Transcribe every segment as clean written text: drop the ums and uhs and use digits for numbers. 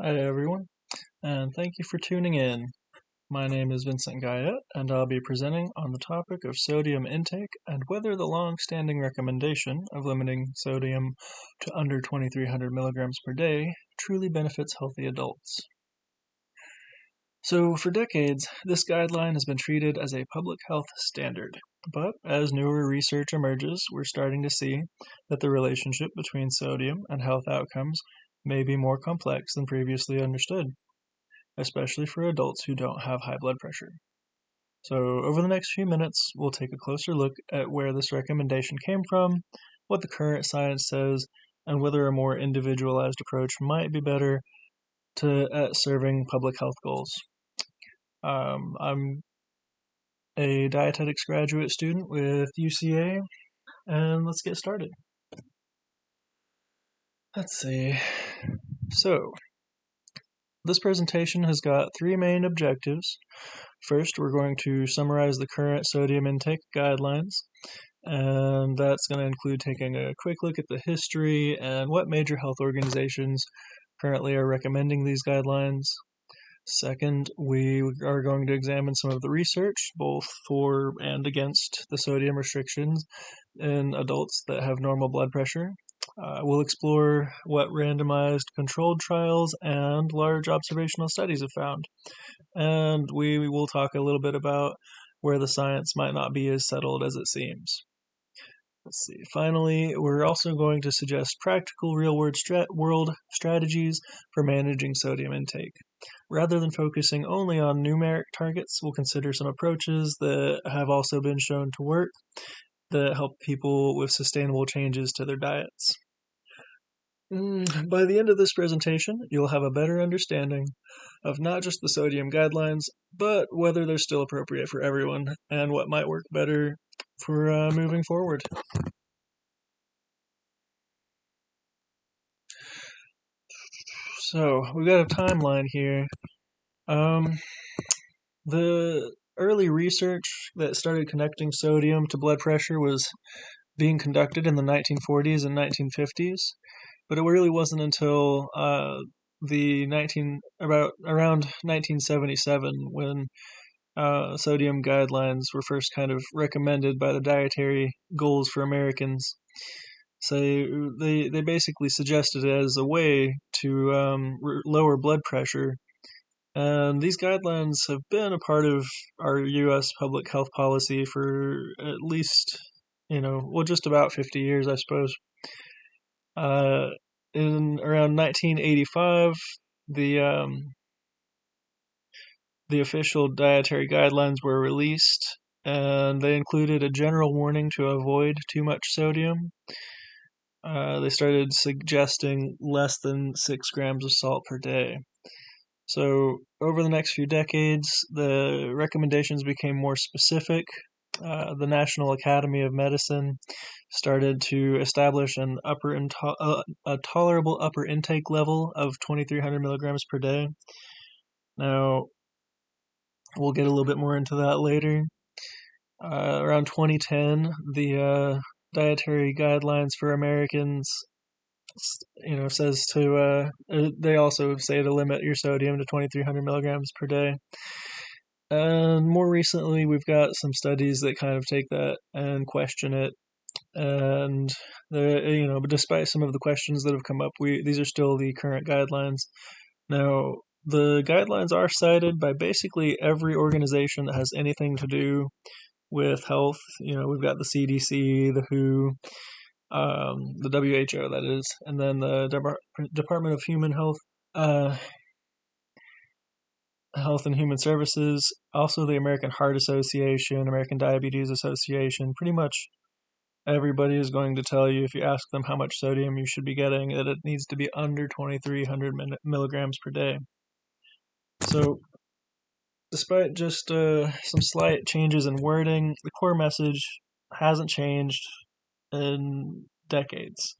Hi everyone, and thank you for tuning in. My name is Vincent Guyette, and I'll be presenting on the topic of sodium intake and whether the long-standing recommendation of limiting sodium to under 2300 milligrams per day truly benefits healthy adults. So, for decades, this guideline has been treated as a public health standard. But as newer research emerges, we're starting to see that the relationship between sodium and health outcomes may be more complex than previously understood, especially for adults who don't have high blood pressure. So, over the next few minutes, we'll take a closer look at where this recommendation came from, what the current science says, and whether a more individualized approach might be better at serving public health goals. I'm a dietetics graduate student with UCA, and let's get started. Let's see. So, this presentation has got three main objectives. First, we're going to summarize the current sodium intake guidelines, and that's going to include taking a quick look at the history and what major health organizations currently are recommending these guidelines. Second, we are going to examine some of the research, both for and against the sodium restrictions in adults that have normal blood pressure. We'll explore what randomized controlled trials and large observational studies have found. And we will talk a little bit about where the science might not be as settled as it seems. Let's see. Finally, we're also going to suggest practical real-world strategies for managing sodium intake. Rather than focusing only on numeric targets, we'll consider some approaches that have also been shown to work that help people with sustainable changes to their diets. By the end of this presentation, you'll have a better understanding of not just the sodium guidelines, but whether they're still appropriate for everyone and what might work better for moving forward. So, we've got a timeline here. The early research that started connecting sodium to blood pressure was being conducted in the 1940s and 1950s, but it really wasn't until around 1977 when sodium guidelines were first kind of recommended by the Dietary Goals for Americans. So they basically suggested it as a way to lower blood pressure. And these guidelines have been a part of our U.S. public health policy for at least, just about 50 years, I suppose. In around 1985, the official dietary guidelines were released, and they included a general warning to avoid too much sodium. They started suggesting less than 6 grams of salt per day. So, over the next few decades, the recommendations became more specific. The National Academy of Medicine started to establish a tolerable upper intake level of 2,300 milligrams per day. Now, we'll get a little bit more into that later. Around 2010, the Dietary Guidelines for Americans says they also say to limit your sodium to 2,300 milligrams per day. And more recently, we've got some studies that kind of take that and question it. And but despite some of the questions that have come up, these are still the current guidelines. Now, the guidelines are cited by basically every organization that has anything to do with health. We've got the CDC, the WHO, the WHO, that is, and then the Department of Health and Human Services, also the American Heart Association, American Diabetes Association. Pretty much everybody is going to tell you, if you ask them how much sodium you should be getting, that it needs to be under 2,300 milligrams per day. So, despite just some slight changes in wording, the core message hasn't changed in decades.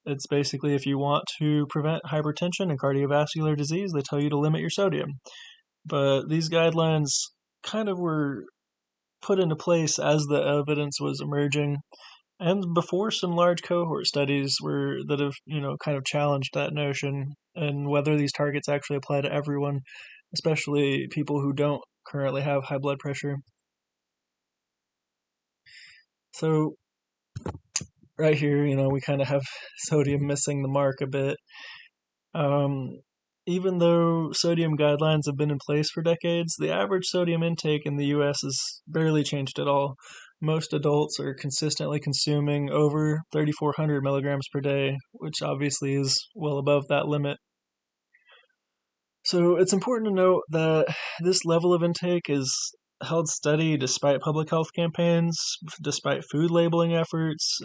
It's basically, if you want to prevent hypertension and cardiovascular disease, they tell you to limit your sodium. But these guidelines kind of were put into place as the evidence was emerging. And before some large cohort studies that have, kind of challenged that notion and whether these targets actually apply to everyone, especially people who don't currently have high blood pressure. So right here, we kind of have sodium missing the mark a bit. Um, Even though sodium guidelines have been in place for decades, the average sodium intake in the US has barely changed at all. Most adults are consistently consuming over 3,400 milligrams per day, which obviously is well above that limit. So it's important to note that this level of intake is held steady despite public health campaigns, despite food labeling efforts,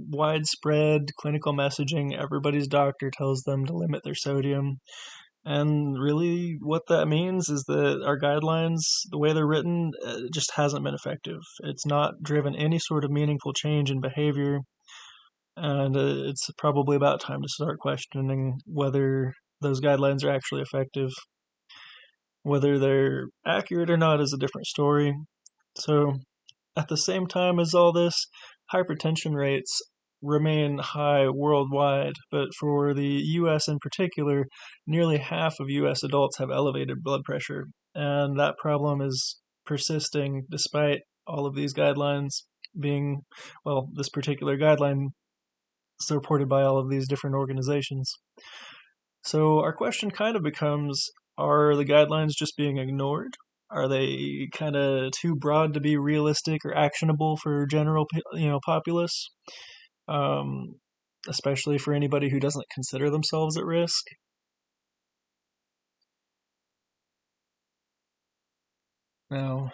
widespread clinical messaging. Everybody's doctor tells them to limit their sodium. And really, what that means is that our guidelines, the way they're written, just hasn't been effective. It's not driven any sort of meaningful change in behavior, and it's probably about time to start questioning whether those guidelines are actually effective. Whether they're accurate or not is a different story. So, at the same time as all this, hypertension rates remain high worldwide, but for the US in particular, nearly half of US adults have elevated blood pressure, and that problem is persisting despite all of these guidelines being, well, this particular guideline supported by all of these different organizations. So our question kind of becomes, are the guidelines just being ignored? Are they kind of too broad to be realistic or actionable for general, populace? Um, Especially for anybody who doesn't consider themselves at risk. Now,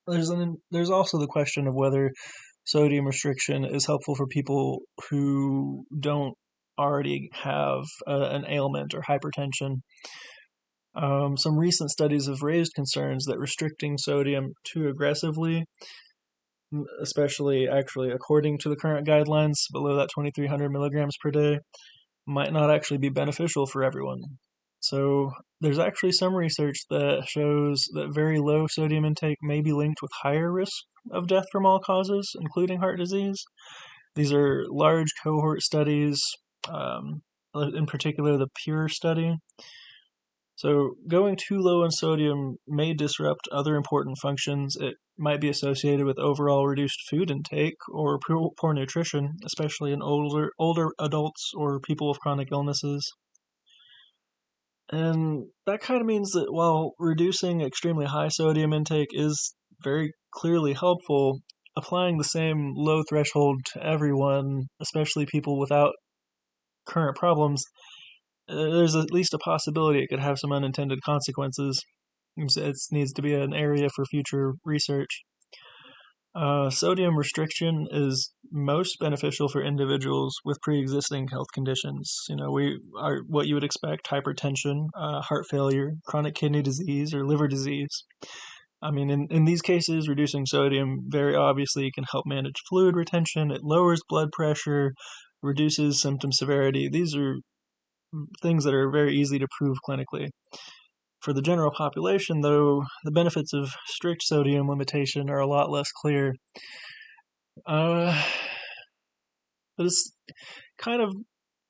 there's also the question of whether sodium restriction is helpful for people who don't already have an ailment or hypertension. Some recent studies have raised concerns that restricting sodium too aggressively, especially actually according to the current guidelines, below that 2,300 milligrams per day, might not actually be beneficial for everyone. So, there's actually some research that shows that very low sodium intake may be linked with higher risk of death from all causes, including heart disease. These are large cohort studies, um, in particular the PURE study. So, going too low in sodium may disrupt other important functions. It might be associated with overall reduced food intake or poor nutrition, especially in older adults or people with chronic illnesses. And that kind of means that while reducing extremely high sodium intake is very clearly helpful, applying the same low threshold to everyone, especially people without current problems, there's at least a possibility it could have some unintended consequences. It needs to be an area for future research. Sodium restriction is most beneficial for individuals with pre-existing health conditions. We are what you would expect: hypertension, heart failure, chronic kidney disease, or liver disease. I mean, in these cases, reducing sodium very obviously can help manage fluid retention. It lowers blood pressure, reduces symptom severity. These are things that are very easy to prove clinically. For the general population, though, the benefits of strict sodium limitation are a lot less clear. This kind of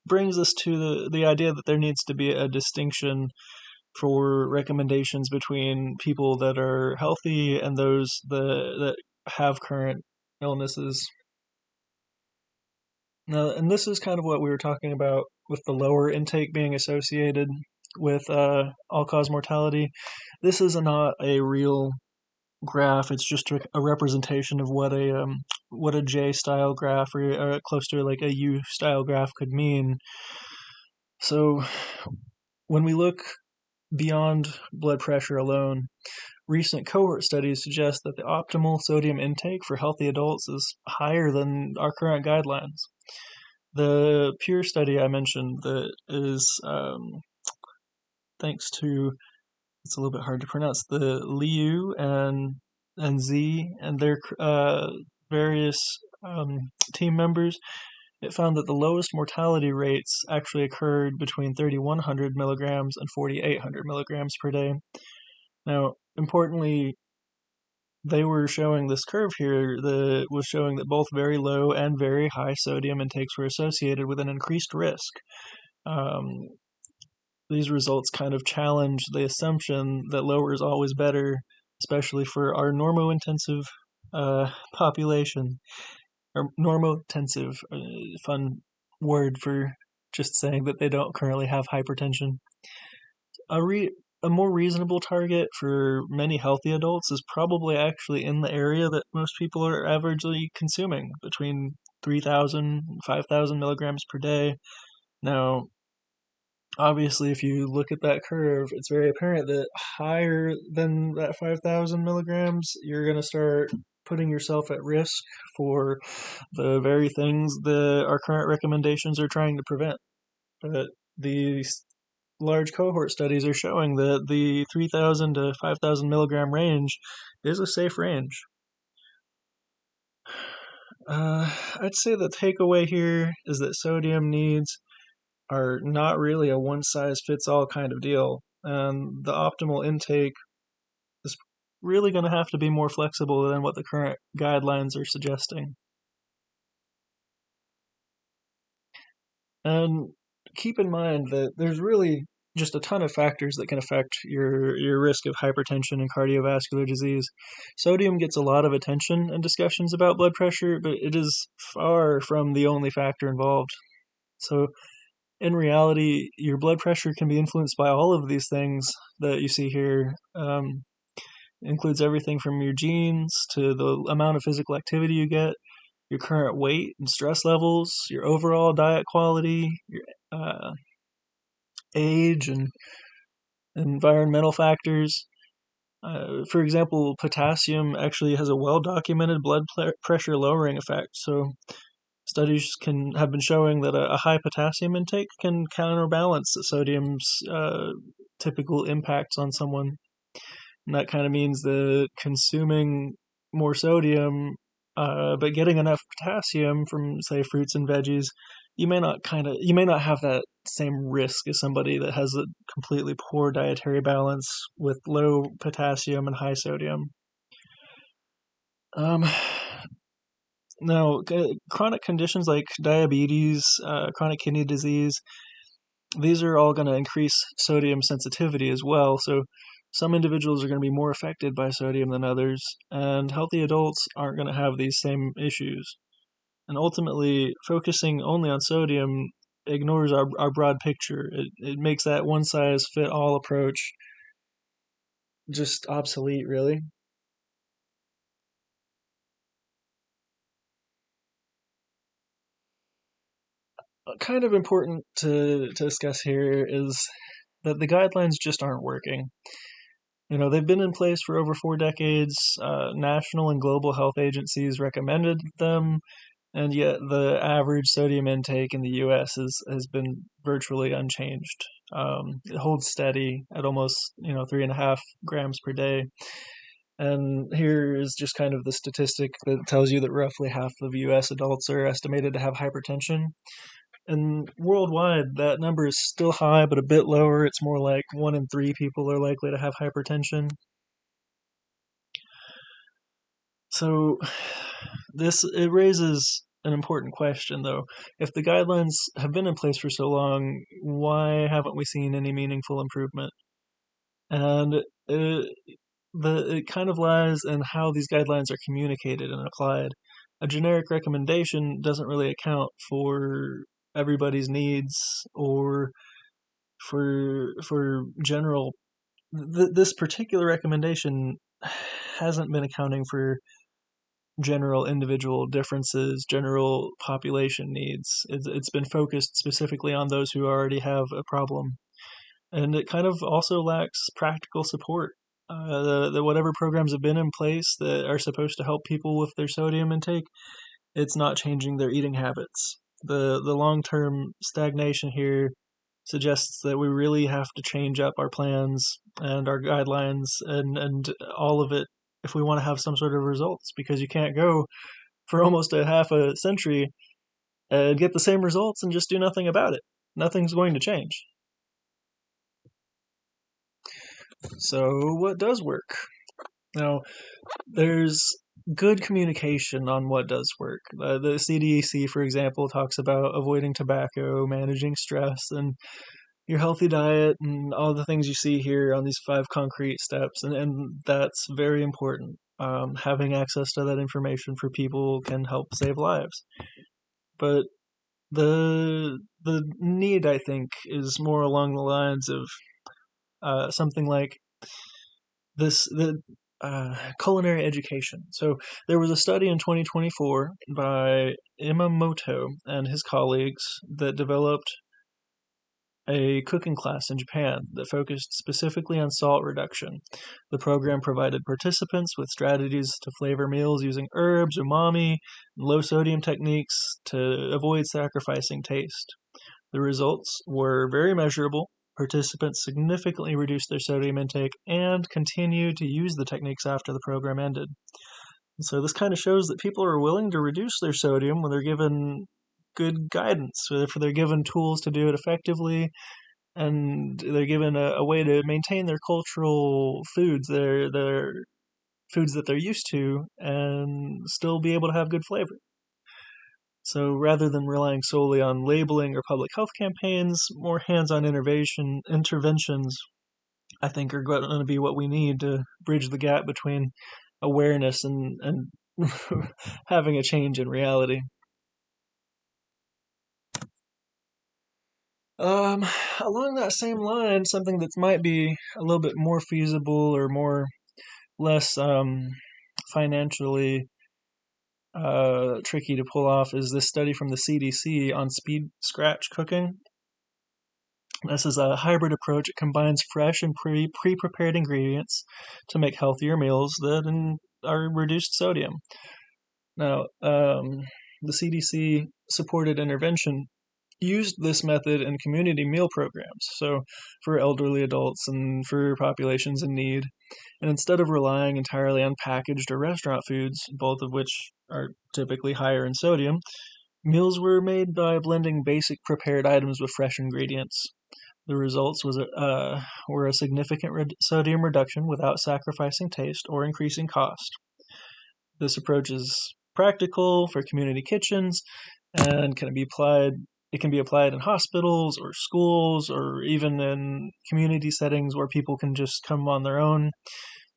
brings us to the idea that there needs to be a distinction for recommendations between people that are healthy and those that have current illnesses. Now, and this is kind of what we were talking about with the lower intake being associated with all-cause mortality. This is not a real graph. It's just a representation of what a J-style graph or close to like a U-style graph could mean. So when we look beyond blood pressure alone, recent cohort studies suggest that the optimal sodium intake for healthy adults is higher than our current guidelines. The PURE study I mentioned that is thanks to, it's a little bit hard to pronounce, the Liu and Z and their various team members, it found that the lowest mortality rates actually occurred between 3,100 milligrams and 4,800 milligrams per day. Now, importantly, they were showing this curve here that was showing that both very low and very high sodium intakes were associated with an increased risk. Um, these results kind of challenge the assumption that lower is always better, especially for our normotensive population. Or normotensive, fun word for just saying that they don't currently have hypertension. A more reasonable target for many healthy adults is probably actually in the area that most people are averagely consuming, between 3,000 and 5,000 milligrams per day. Now, obviously, if you look at that curve, it's very apparent that higher than that 5,000 milligrams, you're going to start putting yourself at risk for the very things that our current recommendations are trying to prevent. But these large cohort studies are showing that the 3,000 to 5,000 milligram range is a safe range. I'd say the takeaway here is that sodium needs are not really a one-size-fits-all kind of deal, and the optimal intake is really going to have to be more flexible than what the current guidelines are suggesting. And keep in mind that there's really just a ton of factors that can affect your risk of hypertension and cardiovascular disease. Sodium gets a lot of attention in discussions about blood pressure, but it is far from the only factor involved. So in reality, your blood pressure can be influenced by all of these things that you see here. Includes everything from your genes to the amount of physical activity you get, your current weight and stress levels, your overall diet quality, your age, and environmental factors. For example, potassium actually has a well-documented blood pressure lowering effect. So studies have been showing that a high potassium intake can counterbalance the sodium's typical impacts on someone. And that kind of means that consuming more sodium, but getting enough potassium from, say, fruits and veggies, you may not have that same risk as somebody that has a completely poor dietary balance with low potassium and high sodium. Now, chronic conditions like diabetes, chronic kidney disease, these are all going to increase sodium sensitivity as well. So some individuals are going to be more affected by sodium than others, and healthy adults aren't going to have these same issues. And ultimately, focusing only on sodium ignores our broad picture. It makes that one-size-fit-all approach just obsolete, really. Kind of important to discuss here is that the guidelines just aren't working. They've been in place for over 4 decades. National and global health agencies recommended them, and yet the average sodium intake in the U.S. has been virtually unchanged. It holds steady at almost 3.5 grams per day. And here is just kind of the statistic that tells you that roughly half of U.S. adults are estimated to have hypertension. And worldwide, that number is still high, but a bit lower. It's more like 1 in 3 people are likely to have hypertension. So it raises an important question, though. If the guidelines have been in place for so long, why haven't we seen any meaningful improvement? And it kind of lies in how these guidelines are communicated and applied. A generic recommendation doesn't really account for everybody's needs or for general. This particular recommendation hasn't been accounting for general individual differences, general population needs. It's been focused specifically on those who already have a problem. And it kind of also lacks practical support. The whatever programs have been in place that are supposed to help people with their sodium intake, it's not changing their eating habits. The long-term stagnation here suggests that we really have to change up our plans and our guidelines and all of it if we want to have some sort of results, because you can't go for almost a half a century and get the same results and just do nothing about it. Nothing's going to change. So what does work? Now, there's good communication on what does work. The CDC, for example, talks about avoiding tobacco, managing stress, and your healthy diet, and all the things you see here on these 5 concrete steps. And that's very important. Having access to that information for people can help save lives. But the need, I think, is more along the lines of something like the culinary education. So there was a study in 2024 by Imamoto and his colleagues that developed a cooking class in Japan that focused specifically on salt reduction. The program provided participants with strategies to flavor meals using herbs, umami, and low sodium techniques to avoid sacrificing taste. The results were very measurable. Participants significantly reduced their sodium intake and continued to use the techniques after the program ended. So this kind of shows that people are willing to reduce their sodium when they're given good guidance, if they're given tools to do it effectively, and they're given a way to maintain their cultural foods, their foods that they're used to, and still be able to have good flavor. So rather than relying solely on labeling or public health campaigns, more hands-on interventions, I think, are going to be what we need to bridge the gap between awareness and having a change in reality. Along that same line, something that might be a little bit more feasible or more less financially tricky to pull off is this study from the CDC on speed scratch cooking. This is a hybrid approach. It combines fresh and pre-prepared ingredients to make healthier meals that are reduced sodium. Now, the CDC supported intervention used this method in community meal programs, so for elderly adults and for populations in need. And instead of relying entirely on packaged or restaurant foods, both of which are typically higher in sodium, meals were made by blending basic prepared items with fresh ingredients. The results were a significant sodium reduction without sacrificing taste or increasing cost. This approach is practical for community kitchens and can be applied. It can be applied in hospitals or schools or even in community settings where people can just come on their own.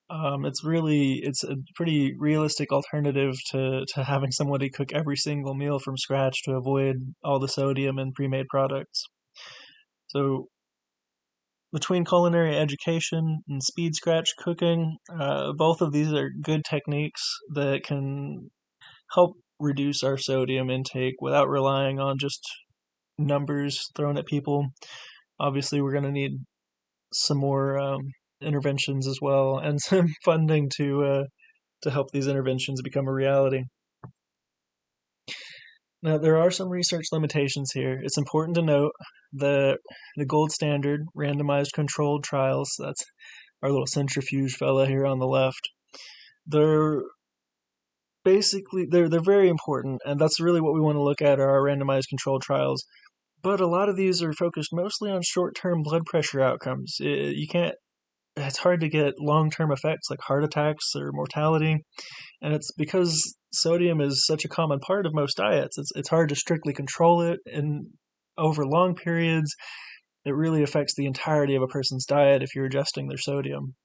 It's a pretty realistic alternative to having somebody cook every single meal from scratch to avoid all the sodium in pre-made products. So between culinary education and speed scratch cooking, both of these are good techniques that can help reduce our sodium intake without relying on just numbers thrown at people. Obviously, we're going to need some more interventions as well, and some funding to help these interventions become a reality. Now, there are some research limitations here. It's important to note that the gold standard randomized controlled trials, that's our little centrifuge fella here on the left, they're they're very important, and that's really what we want to look at are our randomized controlled trials. But a lot of these are focused mostly on short-term blood pressure outcomes. It's hard to get long-term effects like heart attacks or mortality, and it's because sodium is such a common part of most diets. It's hard to strictly control it, and over long periods, it really affects the entirety of a person's diet if you're adjusting their sodium.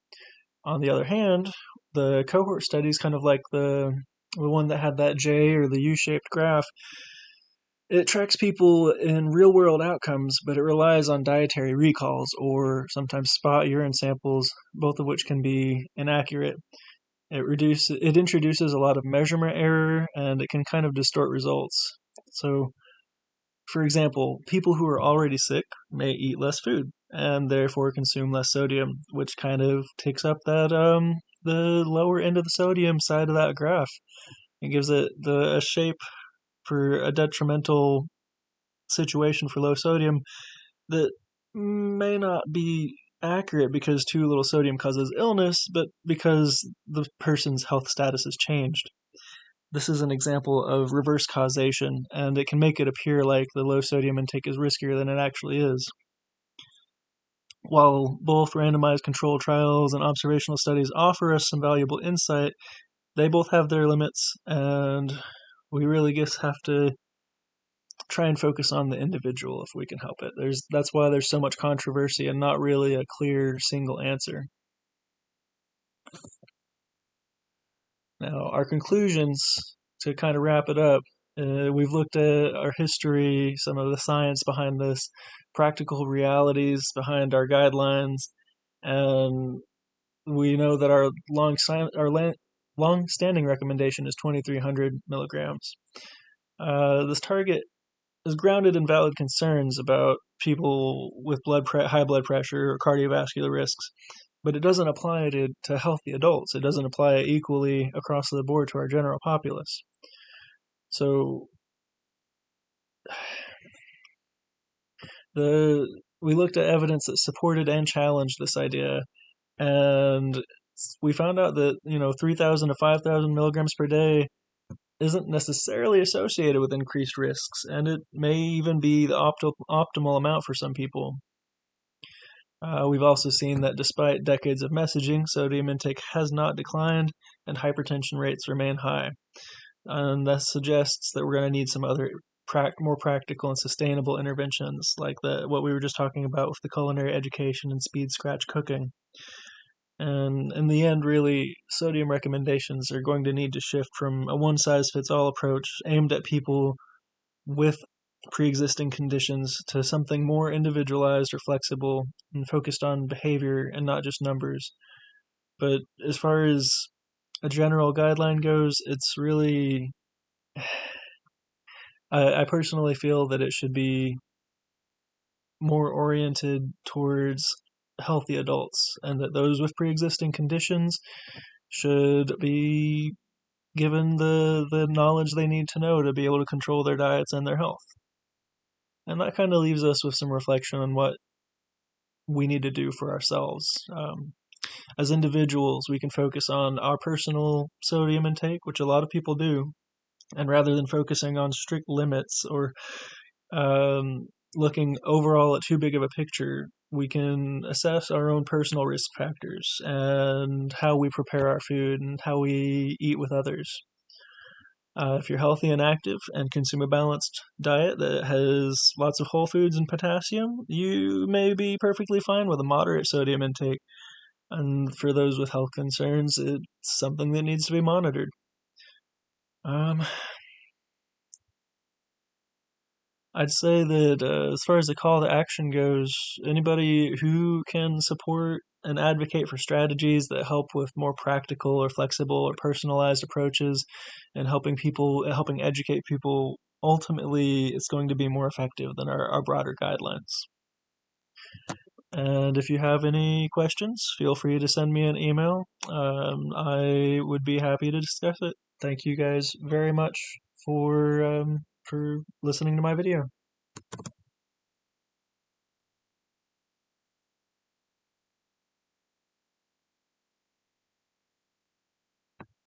On the other hand, the cohort studies, kind of like the one that had that J or the U-shaped graph, it tracks people in real world outcomes, but it relies on dietary recalls or sometimes spot urine samples, both of which can be inaccurate. It introduces a lot of measurement error and it can kind of distort results. So, for example, people who are already sick may eat less food and therefore consume less sodium, which kind of takes up that the lower end of the sodium side of that graph. It gives it a shape for a detrimental situation for low sodium that may not be accurate because too little sodium causes illness, but because the person's health status has changed. This is an example of reverse causation, and it can make it appear like the low sodium intake is riskier than it actually is. while both randomized controlled trials and observational studies offer us some valuable insight, they both have their limits, and we really just have to try and focus on the individual if we can help it. That's why there's so much controversy and not really a clear single answer. Now, our conclusions, to kind of wrap it up, we've looked at our history, some of the science behind this, practical realities behind our guidelines, and we know that our long-standing recommendation is 2,300 milligrams. This target is grounded in valid concerns about people with high blood pressure or cardiovascular risks, but it doesn't apply to healthy adults. It doesn't apply equally across the board to our general populace. So we looked at evidence that supported and challenged this idea, and we found out that 3,000 to 5,000 milligrams per day isn't necessarily associated with increased risks, and it may even be the optimal amount for some people. We've also seen that despite decades of messaging, sodium intake has not declined, and hypertension rates remain high. And that suggests that we're going to need some other more practical and sustainable interventions, like what we were just talking about with the culinary education and speed scratch cooking. And in the end, really, sodium recommendations are going to need to shift from a one-size-fits-all approach aimed at people with pre-existing conditions to something more individualized or flexible and focused on behavior and not just numbers. But as far as a general guideline goes, it's really... I personally feel that it should be more oriented towards healthy adults, and that those with pre-existing conditions should be given the knowledge they need to know to be able to control their diets and their health. And that kind of leaves us with some reflection on what we need to do for ourselves. As individuals, we can focus on our personal sodium intake, which a lot of people do, and rather than focusing on strict limits or looking overall at too big of a picture, we can assess our own personal risk factors and how we prepare our food and how we eat with others. If you're healthy and active and consume a balanced diet that has lots of whole foods and potassium, you may be perfectly fine with a moderate sodium intake. And for those with health concerns, it's something that needs to be monitored. I'd say that as far as the call to action goes, anybody who can support and advocate for strategies that help with more practical or flexible or personalized approaches and helping educate people, ultimately it's going to be more effective than our broader guidelines. And if you have any questions, feel free to send me an email. I would be happy to discuss it. Thank you guys very much for listening to my video.